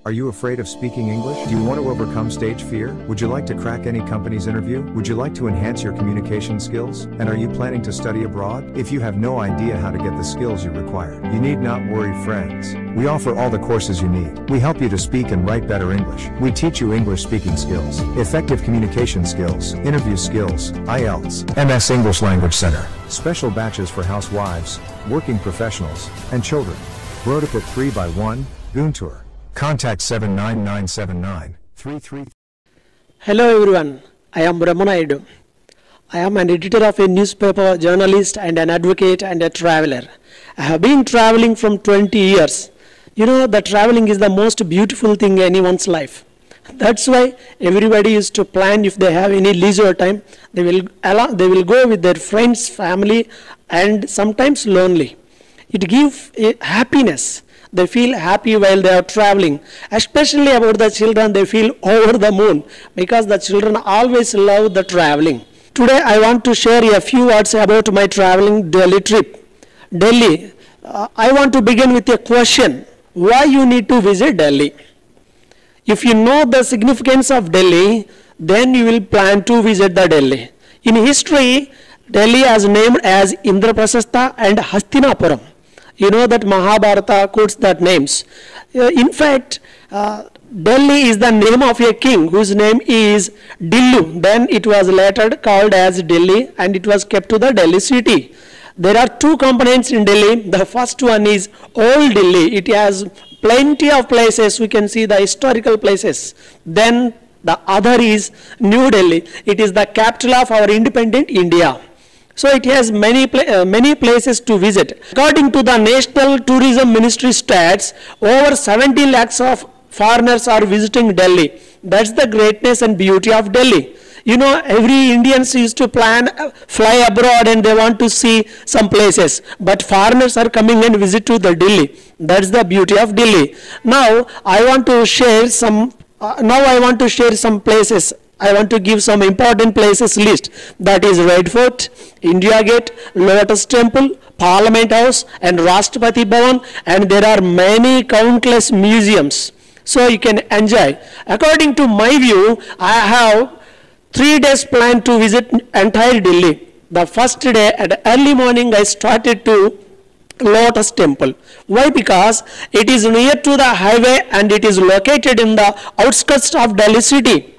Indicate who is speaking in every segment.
Speaker 1: Are you afraid of speaking English? Do you want to overcome stage fear? Would you like to crack any company's interview? Would you like to enhance your communication skills? And are you planning to study abroad? If you have no idea how to get the skills you require, you need not worry, friends. We offer all the courses you need. We help you to speak and write better English. We teach you English speaking skills, effective communication skills, interview skills, IELTS, MS English Language Center, special batches for housewives, working professionals, and children. Brodiput 3x1, Guntur. Contact 7997933.
Speaker 2: Hello everyone, I am Brahmanaidu. I am an editor of a newspaper, journalist and an advocate and a traveler. I have been traveling from 20 years. You know, the traveling is the most beautiful thing in anyone's life. That's why everybody used to plan if they have any leisure time, they will go with their friends, family and sometimes lonely. It gives happiness. They feel happy while they are traveling. Especially about the children, they feel over the moon because the children always love the traveling. Today I want to share a few words about my traveling Delhi trip. Delhi, I want to begin with a question. Why you need to visit Delhi? If you know the significance of Delhi, then you will plan to visit the Delhi. In history, Delhi is named as Indraprastha and Hastinapuram. You know that Mahabharata quotes that names. In fact, Delhi is the name of a king whose name is Dillu. Then it was later called as Delhi and it was kept to the Delhi city. There are two components in Delhi. The first one is Old Delhi. It has plenty of places. We can see the historical places. Then the other is New Delhi. It is the capital of our independent India. So it has many places to visit. According to the National Tourism Ministry stats, over 70 lakhs of foreigners are visiting Delhi. That's the greatness and beauty of Delhi. You know, every Indians used to plan fly abroad and they want to see some places. But foreigners are coming and visit to the Delhi. That's the beauty of Delhi. Now I want to share some places. I want to give some important places list. That is Red Fort, India Gate, Lotus Temple, Parliament House and Rashtrapati Bhavan, and there are many countless museums. So you can enjoy. According to my view, I have 3 days planned to visit entire Delhi. The first day at early morning I started to Lotus Temple. Why? Because it is near to the highway and it is located in the outskirts of Delhi city.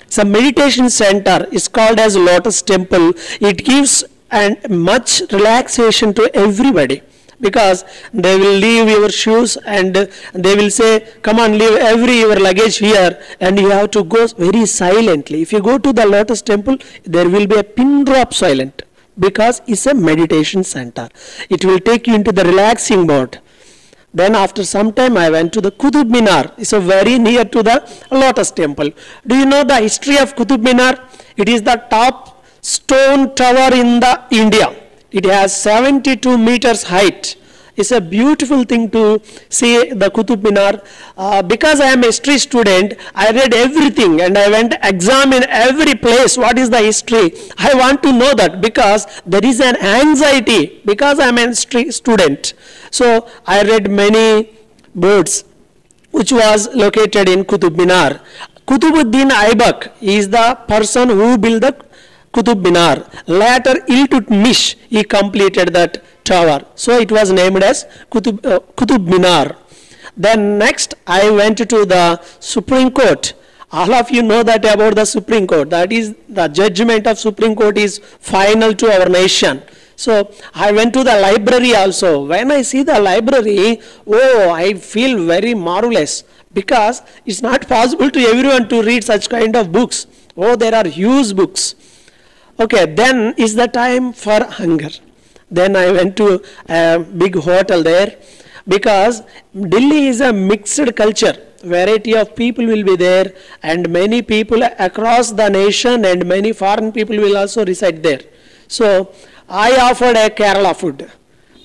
Speaker 2: It's a meditation center. It's called as Lotus Temple. It gives much relaxation to everybody because they will leave your shoes and they will say, come on, leave your luggage here, and you have to go very silently. If you go to the Lotus Temple, there will be a pin drop silent because it's a meditation center. It will take you into the relaxing mode. Then after some time I went to the Qutub Minar. It's very near to the Lotus Temple. Do you know the history of Qutub Minar? It is the top stone tower in India. It has 72 meters height. It's a beautiful thing to see the Qutub Minar. Because I am a history student, I read everything and I went to examine every place. What is the history? I want to know that because there is an anxiety because I am a history student. So I read many boards which was located in Qutub Minar. Qutubuddin Aibak is the person who built the Qutub Minar. Later Iltutmish, he completed that tower. So it was named as Qutub Minar. Then next I went to the Supreme Court. All of you know that about the Supreme Court. That is the judgment of Supreme Court is final to our nation. So I went to the library also. When I see the library, I feel very marvelous because it's not possible to everyone to read such kind of books. There are huge books. Okay, then is the time for hunger. Then I went to a big hotel there because Delhi is a mixed culture. Variety of people will be there and many people across the nation and many foreign people will also reside there. So I offered a Kerala food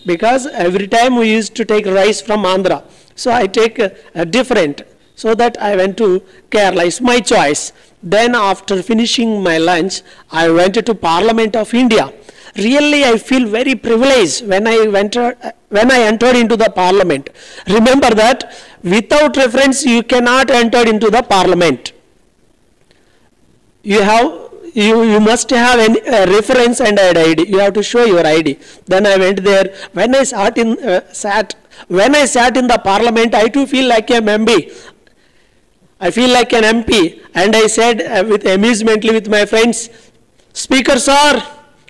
Speaker 2: because every time we used to take rice from Andhra. So I take a different. So that I went to Kerala. It's my choice. Then after finishing my lunch, I went to Parliament of India. Really, I feel very privileged when I entered into the Parliament. Remember that without reference you cannot enter into the parliament. You must have a reference and an ID. You have to show your ID. Then I went there. When I sat in the parliament, I too feel like an MP. I feel like an MP, and I said with amusemently with my friends, "Speaker sir,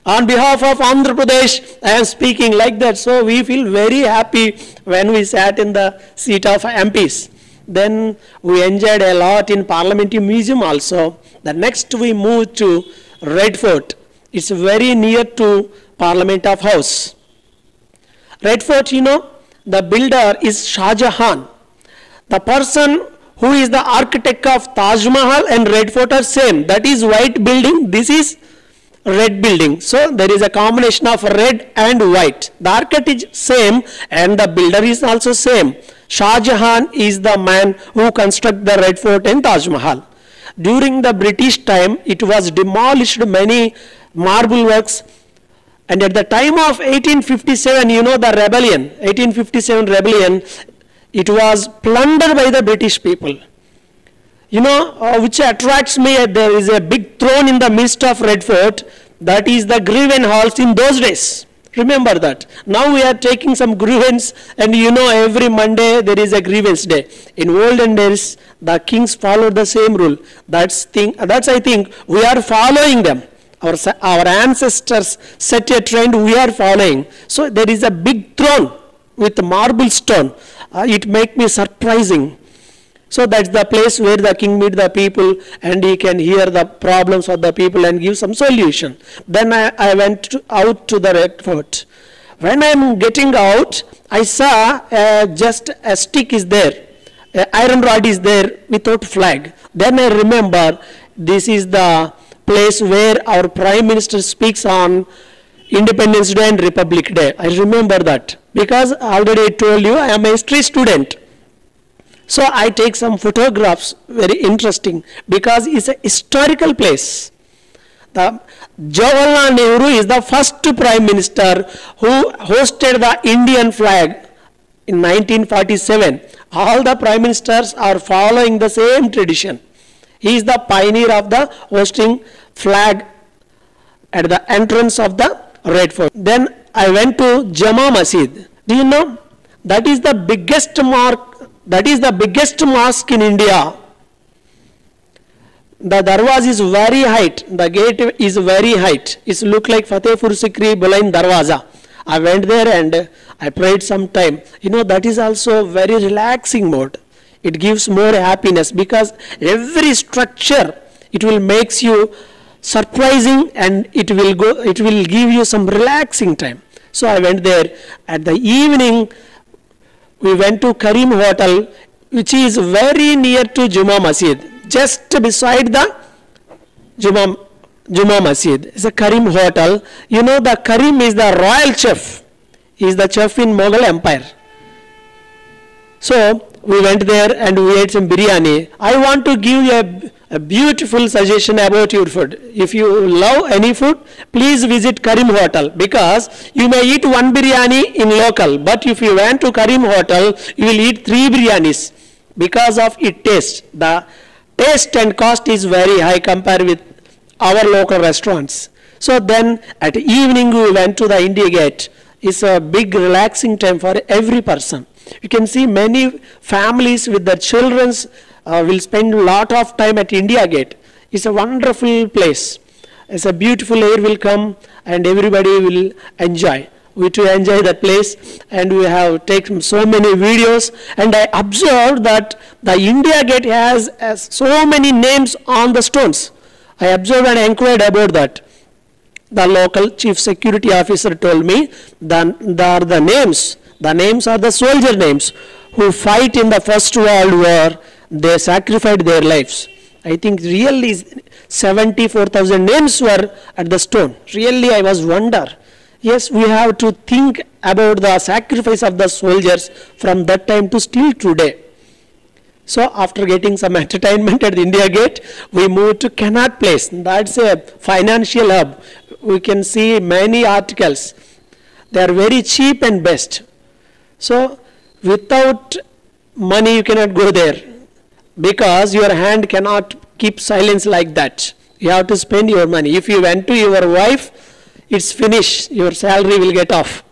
Speaker 2: on behalf of Andhra Pradesh, I am speaking," like that. So we feel very happy when we sat in the seat of MPs. Then we enjoyed a lot in Parliamentary Museum also. The next we moved to Red Fort. It's very near to Parliament of House. Red Fort, the builder is Shah Jahan. The person who is the architect of Taj Mahal and Red Fort are same. That is white building. This is red building. So there is a combination of red and white. The architect is same and the builder is also same. Shah Jahan is the man who constructed the Red Fort and Taj Mahal. During the British time, it was demolished many marble works. And at the time of 1857, the rebellion, 1857 rebellion, it was plundered by the British people. Which attracts me, there is a big throne in the midst of Red Fort. That is the grievance halls in those days. Remember that. Now we are taking some grievance, and every Monday there is a grievance day. In olden days, the kings followed the same rule. That's I think we are following them. Our ancestors set a trend, we are following. So there is a big throne with marble stone. It makes me surprising. So that's the place where the king meets the people and he can hear the problems of the people and give some solution. Then I went out to the Red Fort. When I am getting out, I saw just a stick is there. An iron rod is there without flag. Then I remember this is the place where our Prime Minister speaks on Independence Day and Republic Day. I remember that because already I told you I am a history student. So I take some photographs, very interesting, because it's a historical place. Jawaharlal Nehru is the first Prime Minister who hosted the Indian flag in 1947. All the Prime Ministers are following the same tradition. He is the pioneer of the hosting flag at the entrance of the Red Fort. Then I went to Jama Masjid. Do you know? That is the biggest mosque in India. The darwaza is very height. The gate is very height. It looks like Fatehpur Sikri Bulain Darwaza. I went there and I prayed some time. That is also very relaxing mode. It gives more happiness because every structure, it will makes you surprising and it will give you some relaxing time. So I went there. At the evening, we went to Karim Hotel, which is very near to Juma Masjid, just beside the Juma Masjid. It's a Karim Hotel. The Karim is the royal chef. He is the chef in Mughal Empire. So we went there and we ate some biryani. I want to give you a beautiful suggestion about your food. If you love any food, please visit Karim Hotel, because you may eat one biryani in local, but if you went to Karim Hotel, you will eat 3 biryanis because of its taste. The taste and cost is very high compared with our local restaurants. So then at evening we went to the India Gate. It's a big relaxing time for every person. You can see many families with their children will spend a lot of time at India Gate. It's a wonderful place. It's a beautiful air will come and everybody will enjoy. We too enjoy that place and we have taken so many videos, and I observed that the India Gate has so many names on the stones. I observed and inquired about that. The local chief security officer told me that the names are the soldier names who fight in the First World War. They sacrificed their lives. I think really 74,000 names were at the stone. Really I was wonder. Yes, we have to think about the sacrifice of the soldiers from that time to still today. So after getting some entertainment at the India Gate, we moved to Connaught Place. That's a financial hub. We can see many articles. They are very cheap and best. So without money you cannot go there, because your hand cannot keep silence like that. You have to spend your money. If you went to your wife, it's finished. Your salary will get off.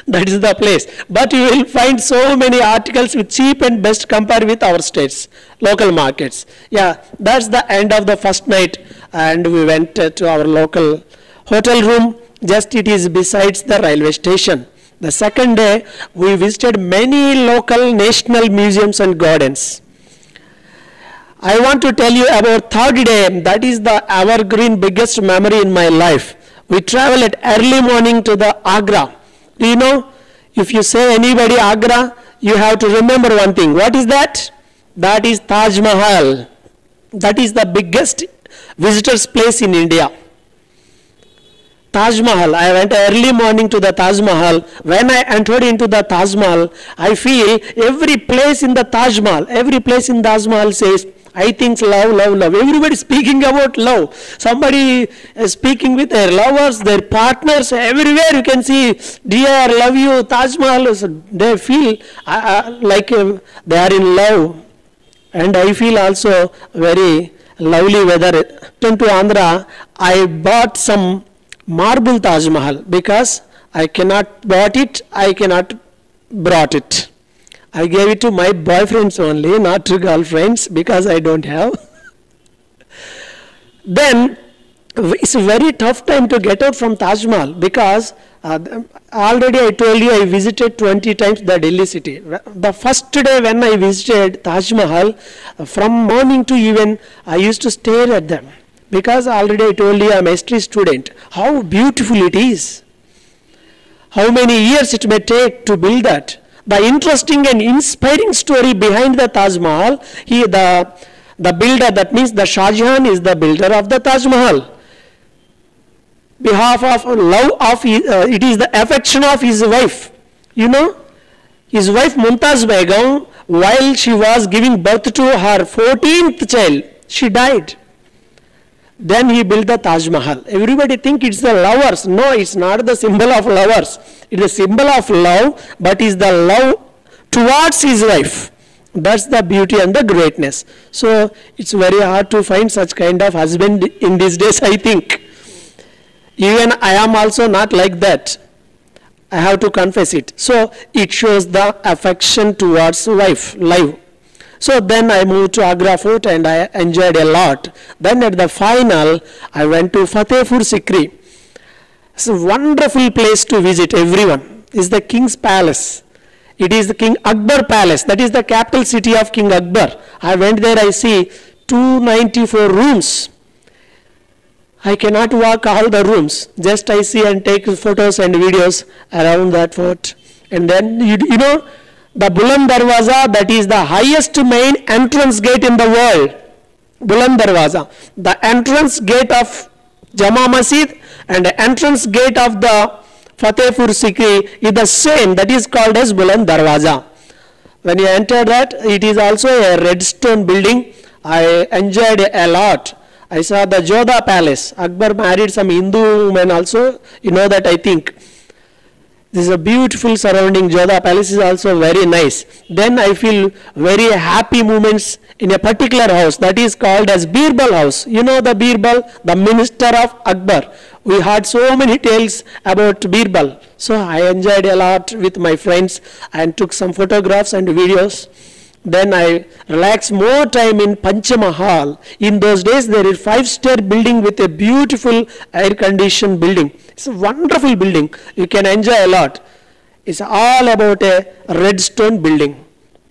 Speaker 2: That is the place. But you will find so many articles with cheap and best compared with our states, local markets. Yeah, that's the end of the first night. And we went to our local hotel room. Just it is besides the railway station. The second day, we visited many local national museums and gardens. I want to tell you about third day. That is the evergreen biggest memory in my life. We traveled at early morning to the Agra. Do you know, if you say anybody Agra, you have to remember one thing. What is that? That is Taj Mahal. That is the biggest visitors place in India. Taj Mahal. I went early morning to the Taj Mahal. When I entered into the Taj Mahal, I feel every place in the Taj Mahal, every place in Taj Mahal says, I think love, love, love. Everybody speaking about love. Somebody speaking with their lovers, their partners. Everywhere you can see, dear, love you, Taj Mahal. They feel like they are in love. And I feel also very lovely weather. Return to Andhra, I bought some marble Taj Mahal because I cannot bought it, I cannot brought it. I gave it to my boyfriends only, not to girlfriends, because I don't have. Then it's a very tough time to get out from Taj Mahal, because already I told you I visited 20 times the Delhi city. The first day when I visited Taj Mahal, from morning to even I used to stare at them, because already I told you I'm a history student. How beautiful it is. How many years it may take to build that. The interesting and inspiring story behind the Taj Mahal, the builder, that means the Shah Jahan is the builder of the Taj Mahal. Behalf of love of, it is the affection of his wife. You know, his wife Mumtaz Begum, while she was giving birth to her 14th child, she died. Then he built the Taj Mahal. Everybody think it's the lovers. No, it's not the symbol of lovers. It's a symbol of love, but it's the love towards his wife. That's the beauty and the greatness. So it's very hard to find such kind of husband in these days, I think. Even I am also not like that. I have to confess it. So it shows the affection towards wife, life. So then I moved to Agra Fort and I enjoyed a lot. Then at the final, I went to Fatehpur Sikri. It's a wonderful place to visit, everyone. It's the King's Palace. It is the King Akbar Palace. That is the capital city of King Akbar. I went there, I see 294 rooms. I cannot walk all the rooms. Just I see and take photos and videos around that fort. And then, you know, the Buland Darwaza, that is the highest main entrance gate in the world. Buland Darwaza. The entrance gate of Jama Masjid and the entrance gate of the Fatehpur Sikri is the same. That is called as Buland Darwaza. When you enter that, it is also a red stone building. I enjoyed a lot. I saw the Jodha Palace. Akbar married some Hindu women also. You know that, I think. This is a beautiful surrounding. Jodha Palace is also very nice. Then I feel very happy moments in a particular house that is called as Birbal House. You know the Birbal, the minister of Akbar. We heard so many tales about Birbal. So I enjoyed a lot with my friends and took some photographs and videos. Then I relaxed more time in Panchamahal. In those days there is 5-star building with a beautiful air-conditioned building. It's a wonderful building. You can enjoy a lot. It's all about a red stone building.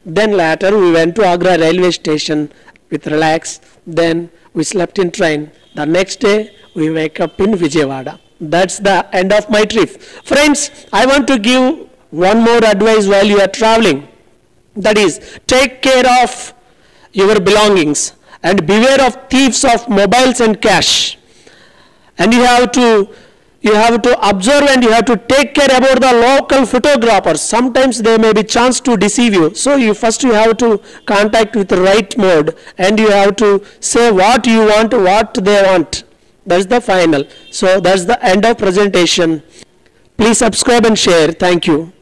Speaker 2: Then later we went to Agra railway station with relax. Then we slept in train. The next day we wake up in Vijayawada. That's the end of my trip. Friends, I want to give one more advice while you are traveling. That is, take care of your belongings and beware of thieves of mobiles and cash. And you have to observe and you have to take care about the local photographers. Sometimes there may be chance to deceive you. So you have to contact with the right mode and you have to say what you want, what they want. That's the final. So that's the end of presentation. Please subscribe and share. Thank you.